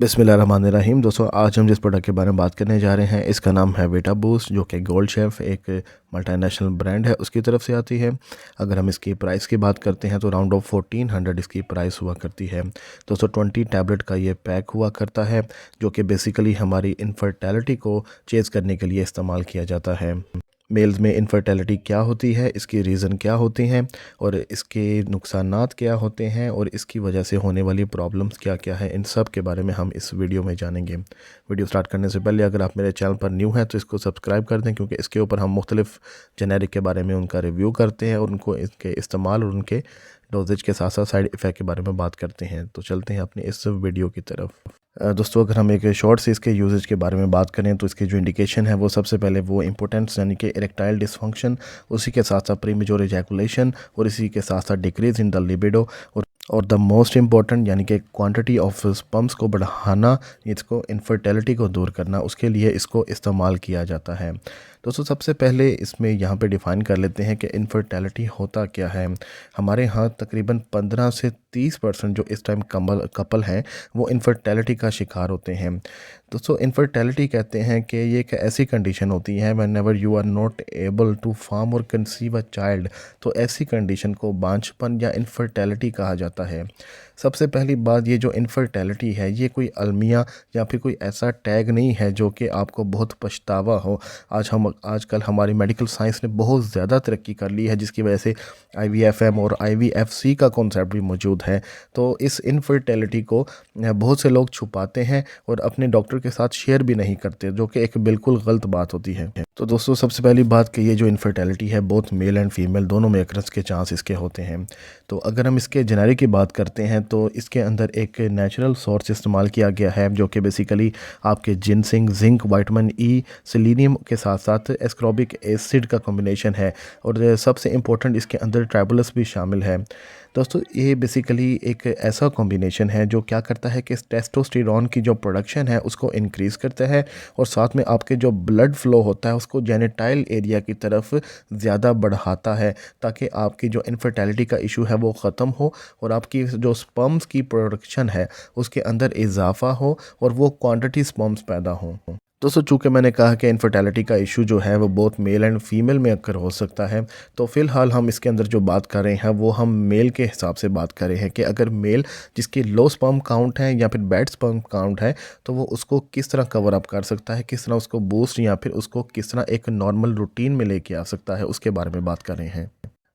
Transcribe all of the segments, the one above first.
बिस्मिल्लाहिर्रहमानिर्रहीम। दोस्तों, आज हम जिस प्रोडक्ट के बारे में बात करने जा रहे हैं इसका नाम है वीटा बूस्ट, जो कि गोल्ड शेफ एक मल्टीनेशनल ब्रांड है उसकी तरफ से आती है। अगर हम इसकी प्राइस की बात करते हैं तो राउंड ऑफ 1400 इसकी प्राइस हुआ करती है। दोस्तों, 20 टैबलेट का ये पैक हुआ करता है, जो कि बेसिकली हमारी इनफर्टिलिटी को चेज़ करने के लिए इस्तेमाल किया जाता है। मेल्स में इनफर्टिलिटी क्या होती है, इसकी रीज़न क्या होती हैं और इसके नुकसानात क्या होते हैं और इसकी वजह से होने वाली प्रॉब्लम्स क्या क्या है, इन सब के बारे में हम इस वीडियो में जानेंगे। वीडियो स्टार्ट करने से पहले अगर आप मेरे चैनल पर न्यू हैं तो इसको सब्सक्राइब कर दें, क्योंकि इसके ऊपर हम मुख्तलिफ जेनेरिक के बारे में उनका रिव्यू करते हैं और उनको इसके इस्तेमाल और उनके डोजेज के साथ साथ साइड इफ़ेक्ट के बारे में बात करते हैं। तो चलते हैं अपने इस वीडियो की तरफ। दोस्तों, अगर हम एक शॉर्ट से इसके यूजेज के बारे में बात करें तो इसकी जो इंडिकेशन है वो सबसे पहले वो इंपोर्टेंस यानी कि इरेक्टाइल डिसफंक्शन, उसी के साथ साथ प्रीमेच्योर इजैकुलेशन और इसी के साथ साथ डिक्रीज इन द लिबिडो और द मोस्ट इम्पॉर्टेंट यानी कि क्वांटिटी ऑफ स्पर्म्स को बढ़ाना, इसको इनफर्टिलिटी को दूर करना, उसके लिए इसको इस्तेमाल किया जाता है। दोस्तों, सबसे पहले इसमें यहाँ पे डिफ़ाइन कर लेते हैं कि इनफर्टिलिटी होता क्या है। हमारे यहाँ तकरीबन 15 से 30% जो इस टाइम कपल हैं वो इनफर्टिलिटी का शिकार होते हैं। दोस्तों, इनफर्टिलिटी कहते हैं कि ये एक ऐसी कंडीशन होती है whenever you are not able to form और कंसीव अ चाइल्ड। तो ऐसी कंडीशन को बांझपन या इनफर्टिलिटी कहा जाता है। सबसे पहली बात, ये जो इनफर्टिलिटी है ये कोई अलमिया या फिर कोई ऐसा टैग नहीं है जो कि आपको बहुत पछतावा हो। आजकल हमारी मेडिकल साइंस ने बहुत ज़्यादा तरक्की कर ली है, जिसकी वजह से IVFM और IVFC का कॉन्सेप्ट भी मौजूद है। तो इस इनफर्टिलिटी को बहुत से लोग छुपाते हैं और अपने डॉक्टर के साथ शेयर भी नहीं करते, जो कि एक बिल्कुल गलत बात होती है। तो दोस्तों, सबसे पहली बात कि ये जो इनफर्टिलिटी है बोथ मेल एंड फीमेल दोनों में अक्रस के चांस इसके होते हैं। तो अगर हम इसके जेनेरिक की बात करते हैं तो इसके अंदर एक नेचुरल सोर्स इस्तेमाल किया गया है, जो कि बेसिकली आपके ginseng, zinc, vitamin E, selenium के साथ साथ एस्कॉर्बिक एसिड का कॉम्बिनेशन है और सबसे इम्पोर्टेंट इसके अंदर ट्राइबुलस भी शामिल है। दोस्तों, ये बेसिकली एक ऐसा कॉम्बिनेशन है जो क्या करता है कि टेस्टोस्टेरोन की जो प्रोडक्शन है उसको इंक्रीज़ करता है और साथ में आपके जो ब्लड फ्लो होता है उसको जेनिटाइल एरिया की तरफ ज़्यादा बढ़ाता है, ताकि आपकी जो इनफर्टिलिटी का इशू है वो ख़त्म हो और आपकी जो स्पर्म्स की प्रोडक्शन है उसके अंदर इजाफा हो और वो क्वांटिटी स्पर्म्स पैदा हों। दोस्तों, चूँकि मैंने कहा कि इनफर्टिलिटी का इशू जो है वो बहुत मेल एंड फीमेल में अक्सर हो सकता है, तो फ़िलहाल हम इसके अंदर जो बात कर रहे हैं वो हम मेल के हिसाब से बात कर रहे हैं कि अगर मेल जिसकी लो स्पर्म काउंट है या फिर बैड स्पर्म काउंट है तो वो उसको किस तरह कवर अप कर सकता है, किस तरह उसको बूस्ट या फिर उसको किस तरह एक नॉर्मल रूटीन में लेके आ सकता है, उसके बारे में बात कर रहे हैं।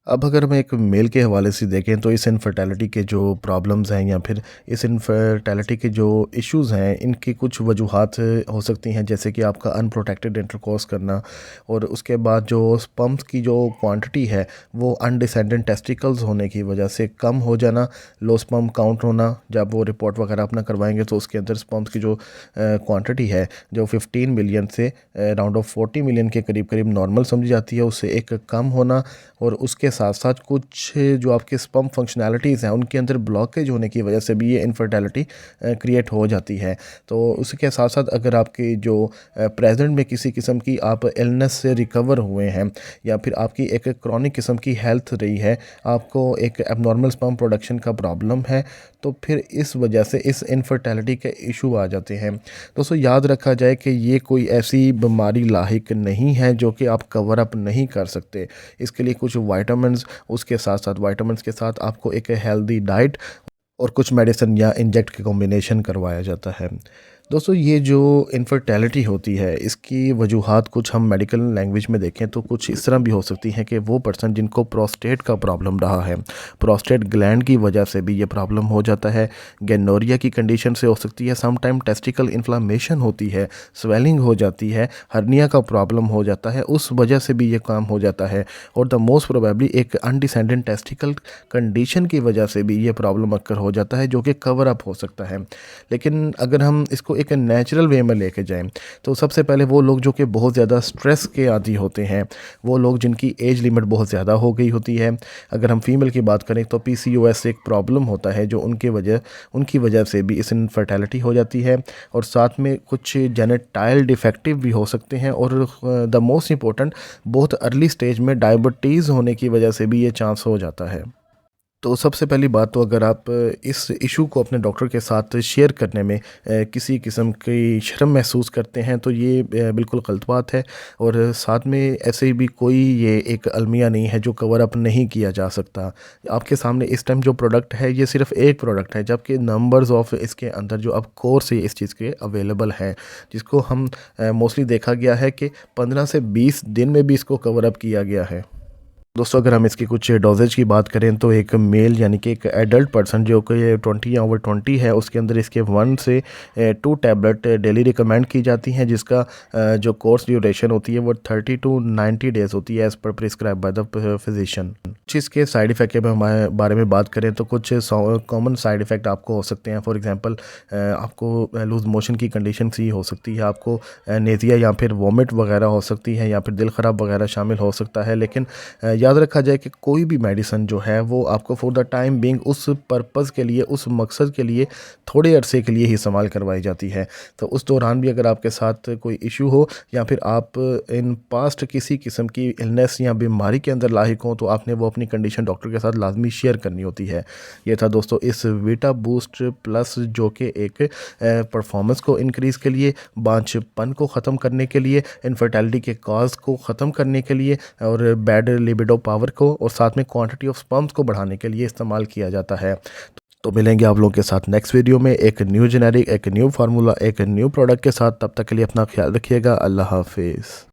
अब अगर हम एक मेल के हवाले से देखें तो इस इनफर्टिलिटी के जो प्रॉब्लम्स हैं या फिर इस इनफर्टिलिटी के जो इश्यूज़ हैं, इनकी कुछ वजूहात हो सकती हैं, जैसे कि आपका अनप्रोटेक्टेड इंटरकोर्स करना और उसके बाद जो स्पर्म्स की जो क्वांटिटी है वो अनडिसेंडेंट टेस्टिकल्स होने की वजह से कम हो जाना, लो स्पर्म काउंट होना। जब वो रिपोर्ट वगैरह अपना करवाएंगे तो उसके अंदर स्पर्म्स की जो क्वांटिटी है जो 15 मिलियन से राउंड ऑफ 40 मिलियन के करीब करीब नॉर्मल समझी जाती है, उससे एक कम होना और उसके साथ साथ कुछ जो आपके स्पर्म फंक्शनैलिटीज़ हैं उनके अंदर ब्लॉकेज होने की वजह से भी ये इनफर्टिलिटी क्रिएट हो जाती है। तो उसके साथ साथ अगर आपकी जो प्रेजेंट में किसी किस्म की आप इलनेस से रिकवर हुए हैं या फिर आपकी एक क्रॉनिक किस्म की हेल्थ रही है, आपको एक एबनॉर्मल स्पर्म प्रोडक्शन का प्रॉब्लम है, तो फिर इस वजह से इस इनफर्टिलिटी के इशू आ जाते हैं। दोस्तों, याद रखा जाए कि ये कोई ऐसी बीमारी लाहिक नहीं है जो कि आप कवर अप नहीं कर सकते। इसके लिए कुछ वाइटामिन्स, उसके साथ साथ वाइटामिन्स के साथ आपको एक हेल्दी डाइट और कुछ मेडिसिन या इंजेक्ट के कॉम्बिनेशन करवाया जाता है। दोस्तों, ये जो इनफर्टिलिटी होती है इसकी वजूहात कुछ हम मेडिकल लैंग्वेज में देखें तो कुछ इस तरह भी हो सकती हैं कि वो पर्सन जिनको प्रोस्टेट का प्रॉब्लम रहा है, प्रोस्टेट ग्लैंड की वजह से भी ये प्रॉब्लम हो जाता है, गैनोरिया की कंडीशन से हो सकती है, सम टाइम टेस्टिकल इन्फ्लामेशन होती है, स्वेलिंग हो जाती है, हर्निया का प्रॉब्लम हो जाता है, उस वजह से भी ये काम हो जाता है और द मोस्ट प्रोबेबली एक अनडिसेंडेंट टेस्टिकल कंडीशन की वजह से भी ये प्रॉब्लम अक्कर हो जाता है, जो कि कवर अप हो सकता है। लेकिन अगर हम इसको एक नेचुरल वे में लेके जाएं तो सबसे पहले वो लोग जो कि बहुत ज़्यादा स्ट्रेस के आदी होते हैं, वो लोग जिनकी एज लिमिट बहुत ज़्यादा हो गई होती है, अगर हम फीमेल की बात करें तो PCOS एक प्रॉब्लम होता है जो उनकी वजह से भी इस इनफर्टिलिटी हो जाती है और साथ में कुछ जेनेटाइल डिफेक्टिव भी हो सकते हैं और द मोस्ट इम्पोर्टेंट बहुत अर्ली स्टेज में डायबिटीज़ होने की वजह से भी ये चांस हो जाता है। तो सबसे पहली बात तो अगर आप इस इशू को अपने डॉक्टर के साथ शेयर करने में किसी किस्म की शर्म महसूस करते हैं तो ये बिल्कुल गलत बात है। और साथ में ऐसे भी कोई ये एक अलमिया नहीं है जो कवर अप नहीं किया जा सकता। आपके सामने इस टाइम जो प्रोडक्ट है ये सिर्फ एक प्रोडक्ट है, जबकि नंबर्स ऑफ इसके अंदर जो अब कोर्स है इस चीज़ के अवेलेबल हैं, जिसको हम मोस्टली देखा गया है कि 15 से 20 दिन में भी इसको कवर अप किया गया है। दोस्तों अगर हम इसकी कुछ डोजेज की बात करें तो एक मेल यानी कि एक एडल्ट पर्सन जो कि 20 या ओवर 20 है, उसके अंदर इसके 1 से 2 टैबलेट डेली रिकमेंड की जाती हैं, जिसका जो कोर्स ड्यूरेशन होती है वो 30 टू 90 डेज़ होती है as per prescribe by the physician. कुछ इसके साइड इफ़ेक्ट के बारे में बात करें तो कुछ कॉमन साइड इफ़ेक्ट आपको हो सकते हैं। फॉर एग्जांपल आपको लूज़ मोशन की कंडीशन सी हो सकती है, आपको नेज़िया या फिर वॉमिट वगैरह हो सकती है, या फिर दिल ख़राब वगैरह शामिल हो सकता है। लेकिन याद रखा जाए कि कोई भी मेडिसिन जो है वो आपको फॉर द टाइम बीइंग उस पर्पज़ के लिए, उस मकसद के लिए थोड़े अरसे के लिए ही इस्तेमाल करवाई जाती है। तो उस दौरान भी अगर आपके साथ कोई इशू हो या फिर आप इन पास्ट किसी किस्म की इलनेस या बीमारी के अंदर लाहिक हों, तो आपने वो अपनी कंडीशन डॉक्टर के साथ लाजमी शेयर करनी होती है। ये था दोस्तों इस वीटा बूस्ट प्लस, जो कि एक परफॉर्मेंस को इंक्रीज़ के लिए, बांझपन को ख़त्म करने के लिए, इनफर्टिलिटी के कॉज को ख़त्म करने के लिए और बैड लिबिडो पावर को और साथ में क्वांटिटी ऑफ स्पर्म्स को बढ़ाने के लिए इस्तेमाल किया जाता है। तो मिलेंगे आप लोगों के साथ नेक्स्ट वीडियो में एक न्यू जेनेरिक, एक न्यू फार्मूला, एक न्यू प्रोडक्ट के साथ। तब तक के लिए अपना ख्याल रखिएगा। अल्लाह हाफिज़।